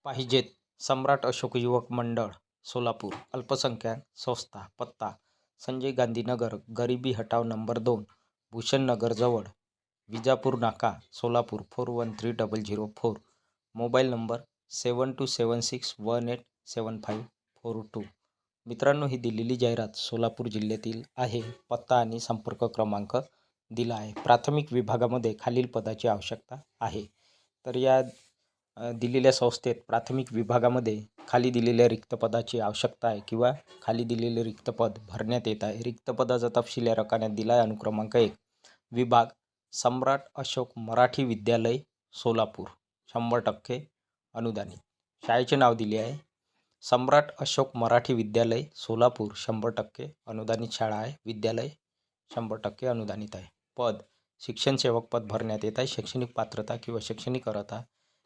पाहिजेत. सम्राट अशोक युवक मंडळ सोलापूर. अल्पसंख्याक संस्था. पत्ता संजय गांधी नगर, गरिबी हटाव नंबर 2, भूषण नगर जवळ, विजापूर नाका, सोलापूर 413004. Mobile number 7276187542. मित्रांनो, ही दिलेली जाहिरात सोलापूर जिल्ह्यातील आहे. पत्ता आणि संपर्क क्रमांक दिला आहे. प्राथमिक विभागामध्ये खालील पदाची आवश्यकता आहे. तर या दिलेल्या संस्थेत प्राथमिक विभागामध्ये खाली दिलेल्या रिक्त पदाची आवश्यकता आहे किंवा खाली दिलेले रिक्त पद भरण्यात येत आहे. रिक्त पदाचा तपशील या रकान्यात दिला आहे. अनुक्रमांक 1. विभाग सम्राट अशोक मराठी विद्यालय सोलापूर, 100% अनुदानित. शाळेचे नाव दिले आहे सम्राट अशोक मराठी विद्यालय सोलापूर, 100% अनुदानित शाळा आहे. विद्यालय 100% अनुदानित आहे. पद शिक्षण सेवक पद भरण्यात येत आहे. शैक्षणिक पात्रता किंवा शैक्षणिक अर्हता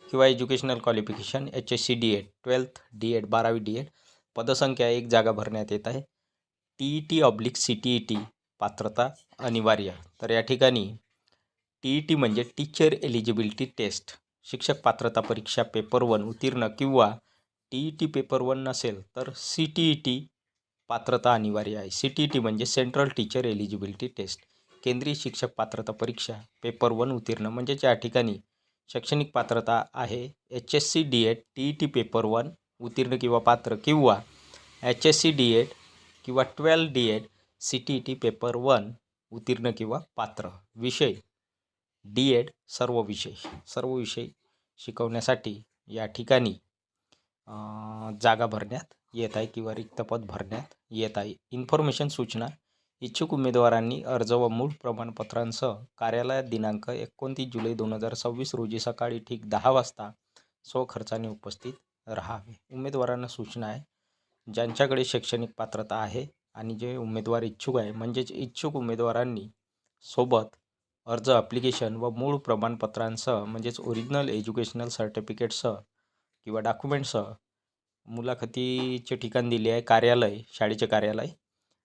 किंवा educational qualification HSC D.Ed 12th D.Ed 12वी D.Ed. पदसंख्या 1 जागा भरण्यात येत आहे. TET/CTET पात्रता अनिवार्य. तर या ठिकाणी TET म्हणजे टीचर एलिजिबिलिटी टेस्ट, शिक्षक पात्रता परीक्षा पेपर 1 उत्तीर्ण किंवा TET पेपर 1 नसेल तर CTET पात्रता अनिवार्य आहे. CTET म्हणजे सेंट्रल टीचर एलिजिबिलिटी टेस्ट, केंद्रीय शिक्षक पात्रता परीक्षा पेपर 1 उत्तीर्ण. म्हणजेच या ठिकाणी शैक्षणिक पात्रता आहे HSC D.Ed TET पेपर 1 उत्तीर्ण किंवा पात्र किंवा HSC D.Ed किंवा 12 D.Ed CTET पेपर 1 उत्तीर्ण किंवा पात्र. विषय D.Ed सर्व विषय शिकवण्यासाठी या ठिकाणी जागा भरण्यात येत आहे किंवा रिक्त पद भरण्यात येत आहे. इन्फॉर्मेशन सूचना. इच्छुक उमेदवारांनी अर्ज व मूळ प्रमाणपत्रांसह कार्यालयात दिनांक 29 जुलै 2026 रोजी सकाळी ठीक 10 वाजता स्वखर्चाने उपस्थित राहावे. उमेदवारांना सूचना आहे, ज्यांच्याकडे शैक्षणिक पात्रता आहे आणि जे उमेदवार इच्छुक आहे म्हणजेच इच्छुक उमेदवारांनी सोबत अर्ज ॲप्लिकेशन व मूळ प्रमाणपत्रांसह म्हणजेच ओरिजिनल एज्युकेशनल सर्टिफिकेटसह किंवा डॉक्युमेंटसह मुलाखतीचे ठिकाण दिले आहे कार्यालय, शाळेचे कार्यालय,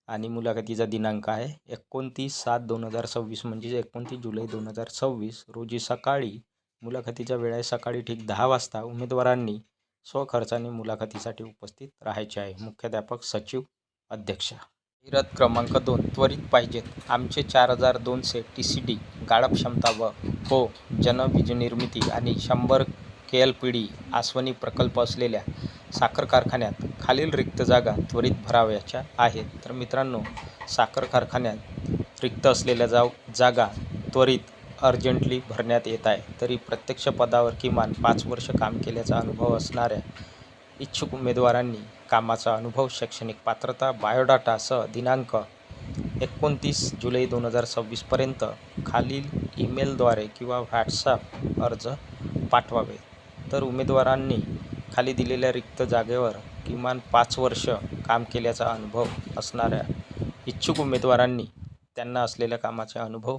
आणि मुलाखतीचा दिनांक आहे 29/7/2026 म्हणजे 29 जुलै 2026 रोजी सकाळी. मुलाखतीचा वेळ आहे सकाळी ठीक 10 वाजता. उमेदवारांनी स्वखर्चाने मुलाखतीसाठी उपस्थित राहायचे आहे. मुख्याध्यापक, सचिव, अध्यक्ष. जाहिरात क्रमांक 2. त्वरित पाहिजेत. आमचे 4002 TCD गाळप क्षमता व जन वीजनिर्मिती आणि 100 KLPD आसवनी प्रकल्प असलेल्या साखर कारखान्यात खालील रिक्त जागा त्वरित भरावयाच्या आहेत. तर मित्रांनो, साखर कारखान्यात रिक्त असलेल्या जागा त्वरित अर्जंटली भरण्यात येत आहे. तरी प्रत्यक्ष पदावर किमान 5 वर्ष काम केल्याचा अनुभव असणाऱ्या इच्छुक उमेदवारांनी कामाचा अनुभव, शैक्षणिक पात्रता, बायोडाटासह दिनांक 29 जुलै 2026 पर्यंत खालील ईमेलद्वारे किंवा व्हॉट्सॲप अर्ज पाठवावे. तर उमेदवारांनी खाली दिलेल्या रिक्त जागेवर किमान 5 वर्ष काम केल्याचा अनुभव असणाऱ्या इच्छुक उमेदवारांनी त्यांना असलेल्या कामाचा अनुभव,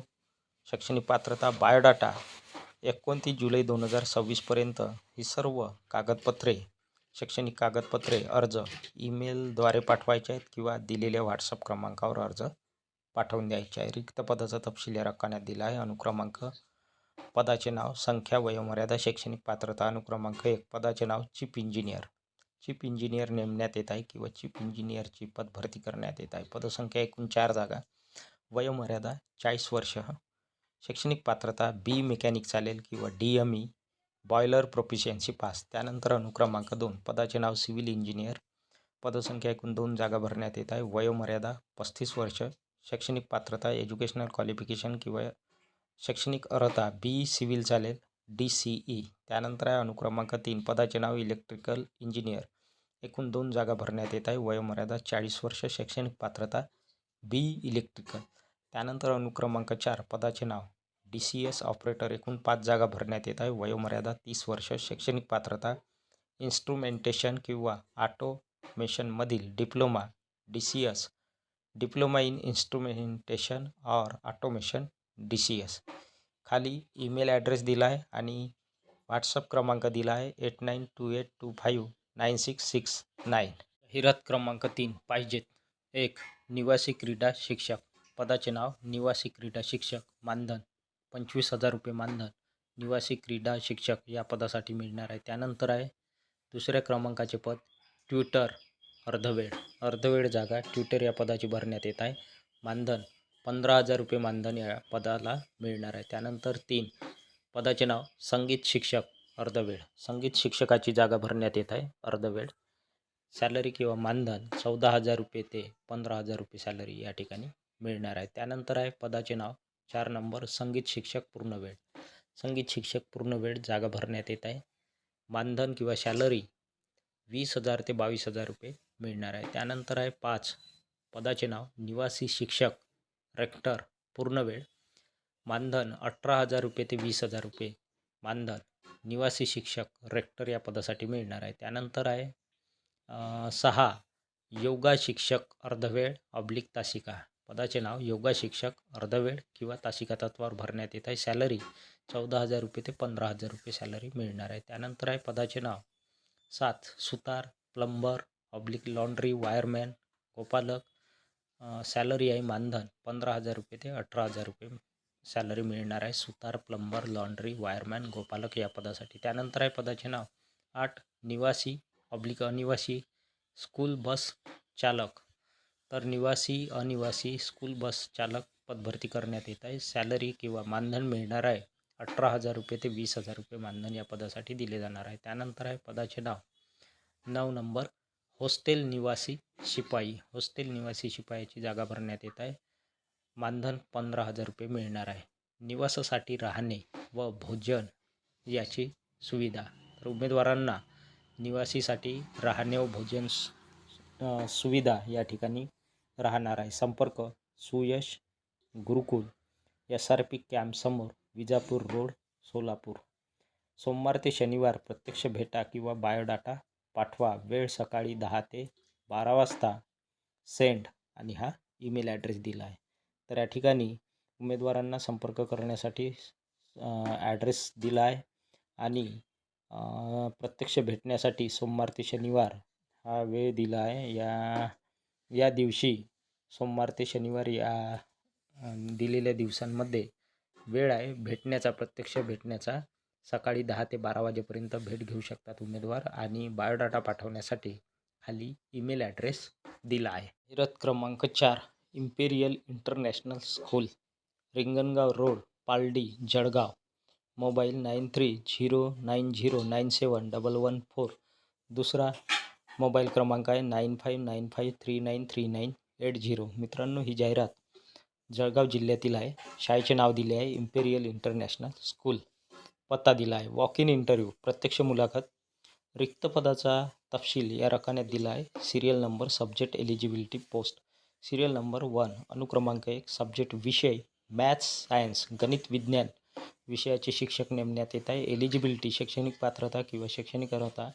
शैक्षणिक पात्रता, बायोडाटा 29 जुलै 2026 पर्यंत ही सर्व कागदपत्रे, शैक्षणिक कागदपत्रे अर्ज ईमेलद्वारे पाठवायचे आहेत किंवा दिलेल्या व्हॉट्सअप क्रमांकावर अर्ज पाठवून द्यायचे आहे. रिक्त पदाचा तपशील या रकान्यात दिला आहे. अनुक्रमांक, पदाचे नाव, संख्या, वयोमर्यादा, शैक्षणिक पात्रता. अनुक्रमांक 1. पदाचे नाव चीफ इंजिनियर. चीफ इंजिनियर नेमण्यात येत आहे किंवा चीफ इंजिनियरची पद भरती करण्यात येत आहे. पदसंख्या एकूण 4 जागा. वयोमर्यादा 40 वर्ष. शैक्षणिक पात्रता BE मेकॅनिक चालेल किंवा DME बॉयलर प्रोफिशियन्सी पास. त्यानंतर अनुक्रमांक 2. पदाचे नाव सिव्हिल इंजिनियर. पदसंख्या एकूण 2 जागा भरण्यात येत आहे. वयोमर्यादा 35 वर्ष. शैक्षणिक पात्रता एज्युकेशनल क्वालिफिकेशन किंवा शैक्षणिक अर्हता BE सिव्हिल चालेल, DCE. त्यानंतर आहे अनुक्रमांक 3. पदाचे नाव इलेक्ट्रिकल इंजिनियर. एकूण 2 जागा भरण्यात येत आहे. वयोमर्यादा 40 वर्ष. शैक्षणिक पात्रता BE इलेक्ट्रिकल. त्यानंतर अनुक्रमांक 4. पदाचे नाव DCS ऑपरेटर. एकूण 5 जागा भरण्यात येत आहे. वयोमर्यादा 30 वर्ष. शैक्षणिक पात्रता इन्स्ट्रुमेंटेशन किंवा ऑटोमेशनमधील diploma DCS, diploma in instrumentation or automation DCS. खाली ईमेल ॲड्रेस दिला आहे आणि व्हॉट्सअप क्रमांक दिला आहे 8928259669. जाहिरात क्रमांक 3. पाहिजेत. 1. निवासी क्रीडा शिक्षक. पदाचे नाव निवासी क्रीडा शिक्षक. मानधन 25,000 रुपये मानधन निवासी क्रीडा शिक्षक या पदासाठी मिळणार आहे. त्यानंतर आहे दुसऱ्या क्रमांकाचे पद ट्युटर अर्धवेळ जागा ट्युटर या पदाची भरण्यात येत आहे. मानधन 15,000 रुपये मानधन या पदाला मिळणार आहे. त्यानंतर 3 पदाचे नाव संगीत शिक्षक अर्धवेळ संगीत शिक्षकाची जागा भरण्यात येत आहे अर्धवेळ. सॅलरी किंवा मानधन 14,000 रुपये ते 15,000 रुपये सॅलरी या ठिकाणी मिळणार आहे. त्यानंतर आहे पदाचे नाव 4 नंबर संगीत शिक्षक पूर्णवेळ जागा भरण्यात येत आहे. मानधन किंवा सॅलरी 20,000 ते 22,000 रुपये मिळणार आहे. त्यानंतर आहे 5 पदाचे नाव निवासी शिक्षक रेक्टर पूर्णवेळ मानधन 18,000 रुपये ते 20,000 रुपये मानधन निवासी शिक्षक रेक्टर या पदासाठी मिळणार आहे. त्यानंतर आहे 6 योगा शिक्षक अर्धवेळ तासिका पदाचे नाव योगा शिक्षक अर्धवेळ किंवा तासिका तत्वावर भरण्यात येत आहे. सॅलरी 14,000 रुपये ते 15,000 रुपये सॅलरी मिळणार आहे. त्यानंतर आहे पदाचे नाव 7 सुतार प्लंबर लॉन्ड्री वायरमॅन गोपालक सॅलरी आहे मानधन 15,000 रुपये ते 18,000 रुपये सॅलरी मिळणार आहे. सुतार प्लंबर लॉन्ड्री वायरमॅन गोपालक या पदासाठी. त्यानंतर आहे पदाचे नाव 8 निवासी अनिवासी स्कूल बस चालक तर अनिवासी स्कूल बस चालक पदभरती करण्यात येत आहे. सॅलरी किंवा मानधन मिळणार आहे 18,000 रुपये ते 20,000 रुपये मानधन या पदासाठी दिले जाणार आहे. त्यानंतर आहे पदाचे नाव 9 नंबर हॉस्टेल निवासी शिपायाची जागा भरण्यात येत आहे. मानधन 15,000 रुपये मिळणार आहे. निवासासाठी राहणे व भोजन याची सुविधा तर उमेदवारांना निवासीसाठी राहणे व भोजन सुविधा या ठिकाणी राहणार आहे. संपर्क सुयश गुरुकुल SRP कॅम्प समोर विजापूर रोड सोलापूर. सोमवार ते शनिवार प्रत्यक्ष भेटा किंवा बायोडाटा पाठवा. वेळ सकाळी 10 ते 12 वाजता सेंड आणि हा ईमेल ॲड्रेस दिला आहे. तर या ठिकाणी उमेदवारांना संपर्क करण्यासाठी ॲड्रेस दिला आहे आणि प्रत्यक्ष भेटण्यासाठी सोमवार ते शनिवार हा वेळ दिला आहे. या दिवशी सोमवार ते शनिवार या दिलेल्या दिवसांमध्ये वेळ आहे प्रत्यक्ष भेटण्याचा. सकाळी 10 ते 12 वाजेपर्यंत भेट घेऊ शकतात उमेदवार आणि बायोडाटा पाठवण्यासाठी खाली ईमेल ॲड्रेस दिला आहे. मिरज क्रमांक 4 imperial international school Ringangaon road Paldi Jalgaon. Mobile 9309097114. दुसरा मोबाईल क्रमांक आहे 9595393980. मित्रांनो ही जाहिरात जळगाव जिल्ह्यातील आहे. शाळेचे नाव दिले आहे इम्पेरियल इंटरनॅशनल स्कूल. पत्ता दिला आहे. वॉक इन इंटरव्ह्यू प्रत्यक्ष मुलाखत. रिक्त पदाचा तपशील या रकान्यात दिला आहे. Serial number subject eligibility post. Serial number 1 अनुक्रमांक 1 सब्जेक्ट विषय मॅथ्स सायन्स गणित विज्ञान विषयाचे शिक्षक नेमण्यात येत आहे. एलिजिबिलिटी शैक्षणिक पात्रता किंवा शैक्षणिक अर्हता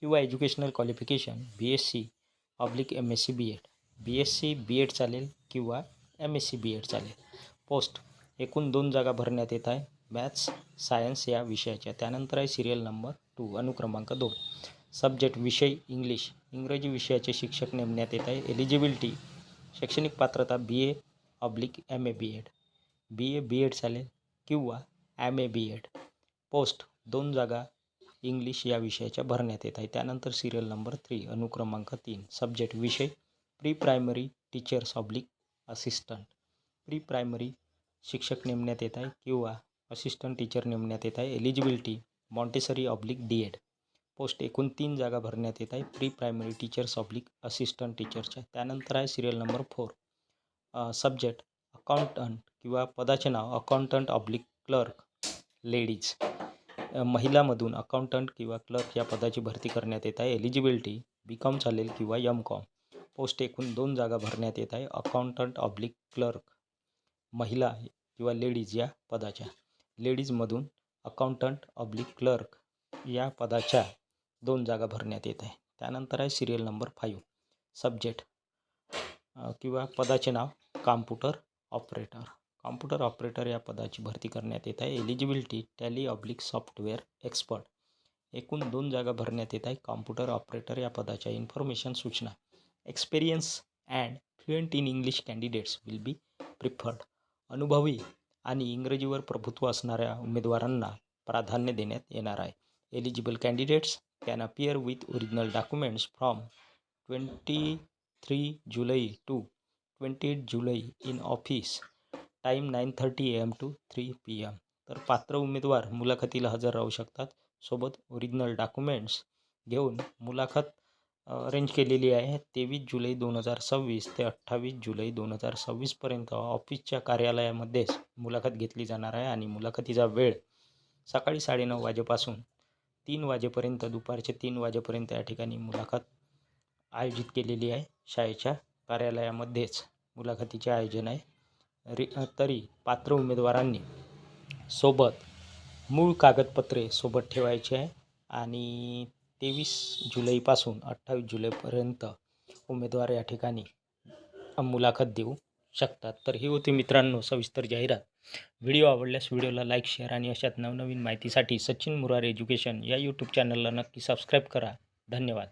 किंवा educational qualification BSc/MSc B.Ed. BSc B.Ed चालेल किंवा MSc B.Ed चालेल. पोस्ट एकूण 2 जागा भरण्यात येत आहे मॅथ्स सायन्स या विषयाच्या. त्यानंतर आहे सिरियल नंबर 2 अनुक्रमांक 2 सब्जेक्ट विषय इंग्रजी विषयाचे शिक्षक नेमण्यात येत आहे. एलिजिबिलिटी शैक्षणिक पात्रता BA/MA B.Ed. BA B.Ed चालेल किंवा MA B.Ed. पोस्ट 2 जागा इंग्लिश या विषयाच्या भरण्यात येत आहे. त्यानंतर सिरियल नंबर 3 अनुक्रमांक 3 सब्जेक्ट विषय प्री प्रायमरी टीचर्स/असिस्टंट. प्री प्रायमरी शिक्षक नेमण्यात येत आहे किंवा असिस्टंट टीचर नेमण्यात येत आहे. एलिजिबिलिटी मॉन्टेसरी/D.Ed. पोस्ट एकूण 3 जागा भरण्यात येत आहे प्री प्रायमरी टीचर्स/असिस्टंट टीचरच्या. त्यानंतर आहे सिरियल नंबर 4 सब्जेक्ट अकाउंटंट किंवा पदाचे नाव अकाउंटंट/क्लर्क लेडीज. महिलामधून अकाउंटंट किंवा क्लर्क या पदाची भरती करण्यात येत आहे. एलिजिबिलिटी BCom चालेल किंवा MCom. पोस्ट एकूण 2 जागा भरण्यात येत आहे अकाउंटंट/क्लर्क महिला किंवा लेडीज या पदाच्या. लेडीजमधून अकाउंटंट/क्लर्क या पदाच्या 2 जागा भरण्यात येत आहे. त्यानंतर आहे सिरियल नंबर 5 सब्जेक्ट किंवा पदाचे नाव कॉम्प्युटर ऑपरेटर या पदाची भरती करण्यात येत आहे. Eligibility tally software expert. एकूण 2 जागा भरण्यात येत आहे कॉम्प्युटर ऑपरेटर या पदाच्या. इन्फॉर्मेशन सूचना experience and fluent in English candidates will be preferred. अनुभवी आणि इंग्रजीवर प्रभुत्व असणाऱ्या उमेदवारांना प्राधान्य देण्यात येणार आहे. Eligible candidates can appear with original documents from 23 जुलै टू 28 जुलै in office. Time 9:30 AM to 3 PM. तर पात्र उमेदवार मुलाखतीला हजर राहू शकतात. सोबत ओरिजिनल डॉक्युमेंट्स घेऊन मुलाखत अरेंज केलेली आहे. 23 जुलै 2026 ते 28 जुलै 2026 पर्यंत ऑफिसच्या कार्यालयामध्येच मुलाखत घेतली जाणार आहे आणि मुलाखतीचा वेळ सकाळी 9:30 वाजेपासून 3 वाजेपर्यंत, दुपारचे 3 वाजेपर्यंत या ठिकाणी मुलाखत आयोजित केलेली आहे. शाळेच्या कार्यालयामध्येच मुलाखतीचे आयोजन आहे. तरी पात्र उमेदवारांनी सोबत मूळ कागदपत्रे सोबत ठेवायचे आहे आणि 23 जुलैपासून 28 जुलैपर्यंत उमेदवार या ठिकाणी मुलाखत देऊ शकतात. तर ही होती मित्रांनो सविस्तर जाहिरात. व्हिडिओ आवडल्यास व्हिडिओला लाईक, शेअर आणि अशाच नवनवीन माहितीसाठी सचिन मुरार एज्युकेशन या यूट्यूब चॅनलला नक्की सबस्क्राईब करा. धन्यवाद.